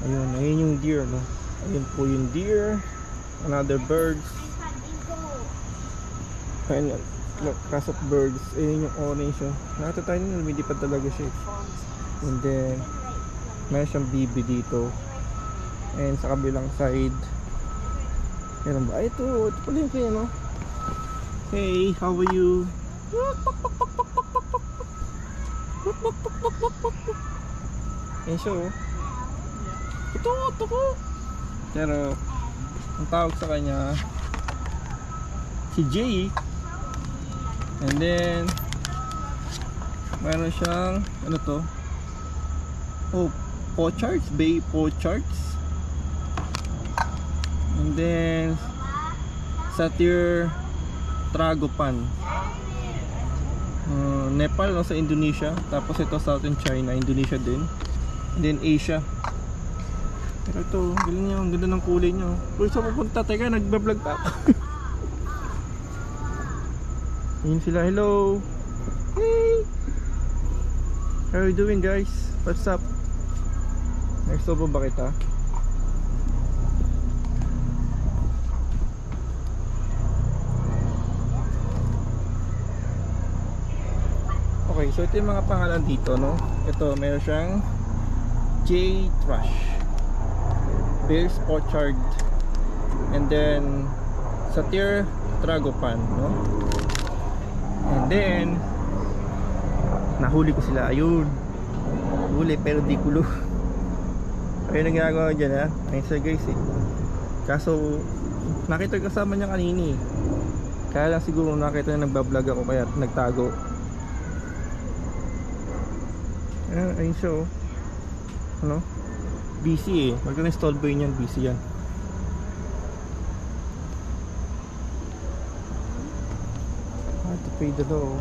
Ayun yung deer, no? Ayun po yung deer. Another birds. Ayun, class of birds. Ayun yung orange, oh. Nakita tayo nung lumilipad talaga siya. And then meron siyang bibi dito. And sa kabilang side meron ba? Ito pala yung kaya, no? Hey, how are you? Ayun siya, oh. Ito ko. Pero ang tawag sa kanya si Jay. And then meron siyang ano to? Oh, pochards, bay pochards. And then satyr tragopan. Nepal, no, sa Indonesia. Tapos ito Southern China, Indonesia din. And then Asia. Pero ito, galing niya, ang ganda ng kulay niya. Uy, saan pupunta? Teka, nagbablog pa ako. Yun sila, hello. Hey, how are you doing, guys? What's up? Next over ba kita? Okay, so ito yung mga pangalan dito, no? Ito, meron siyang J Thrush, Bear's Pochard, and then Satyr Tragopan, no? And then nahuli ko sila, ayun. Huli pero di kulo. Ayun ang ginagawa dyan, ha? Ayun sila, guys, eh. Kaso nakita kasama niya kanini. Kaya lang siguro nakita niya nagbablog ako kaya nagtago. Ayun siya, oh. Ano? Busy, eh. Wag ka na-install ba yun yan? Busy yan. To pay the law.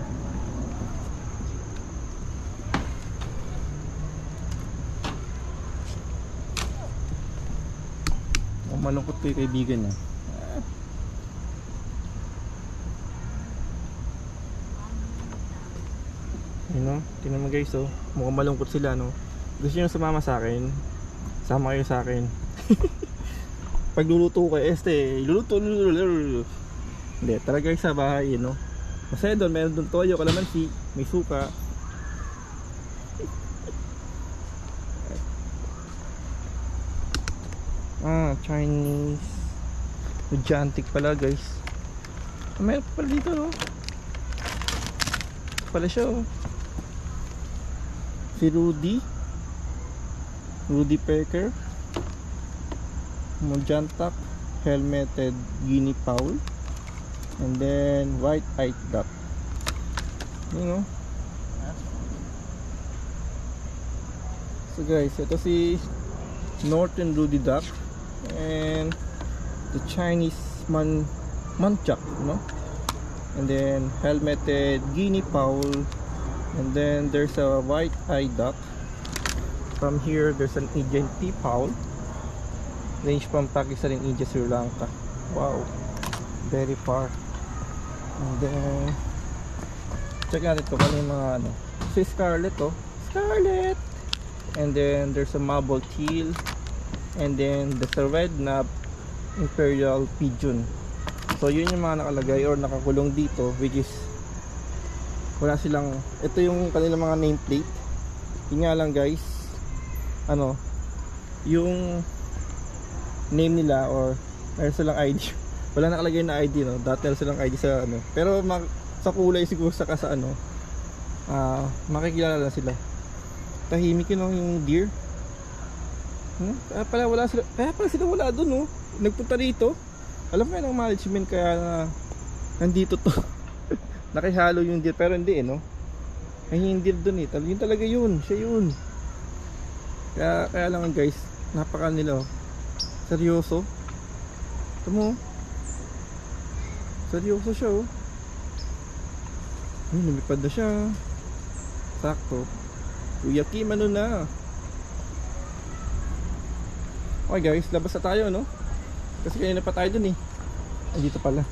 Malungkot ko yung kaibigan niya. You know, tingnan mo guys, oh. Mukhang malungkot sila, no? Gusto nyo sumama sa akin? Sama kayo sa akin. Pagluluto ko kay luluto. Hindi, tara guys sa bahay, no? Masaya doon, meron doon toyo, kalamansi, may suka. Chinese Gigantic pala, guys. Meron pa pala dito, no? Ito pala siya, oh. Si Rudy Pecker, Mojantak, helmeted guinea fowl, and then white-eyed duck. You know? So guys, ito si Northern Rudy duck and the Chinese manchak, no? And then helmeted guinea fowl, and then there's a white-eyed duck. From here there's an Indian peafowl, range from Pakistan and India, Sri Lanka. Wow, very far. And then check natin ito kung yung mga ano. Si Scarlet, oh, Scarlet. And then there's a marble teal, and then there's a red knob imperial pigeon. So yun yung mga nakalagay or nakakulong dito, which is wala silang, ito yung kanilang mga nameplate. Yun nga lang guys, ano, yung name nila or meron silang ID. Wala nakalagay na ID, no? Dati meron silang ID sa ano. Pero sa kulay siguro saka sa ano, makikilala lang sila. Tahimik yun, no, yung deer. Kaya pala sila wala dun, no? Nagpunta dito. Alam mo yan ang management kaya nandito to. Nakihalo yung deer pero hindi, no? Ay yung deer dun, eh. Yun talaga yun. Siya yun. Kaya lang guys, napaka nila, oh. Seryoso. Ito mo, seryoso siya, oh. Ay, lumipad na siya. Sakto. Kuya Kim, ano na. Okay guys, labas na tayo, no? Kasi kanina pa tayo dun, eh. Ay, dito pala.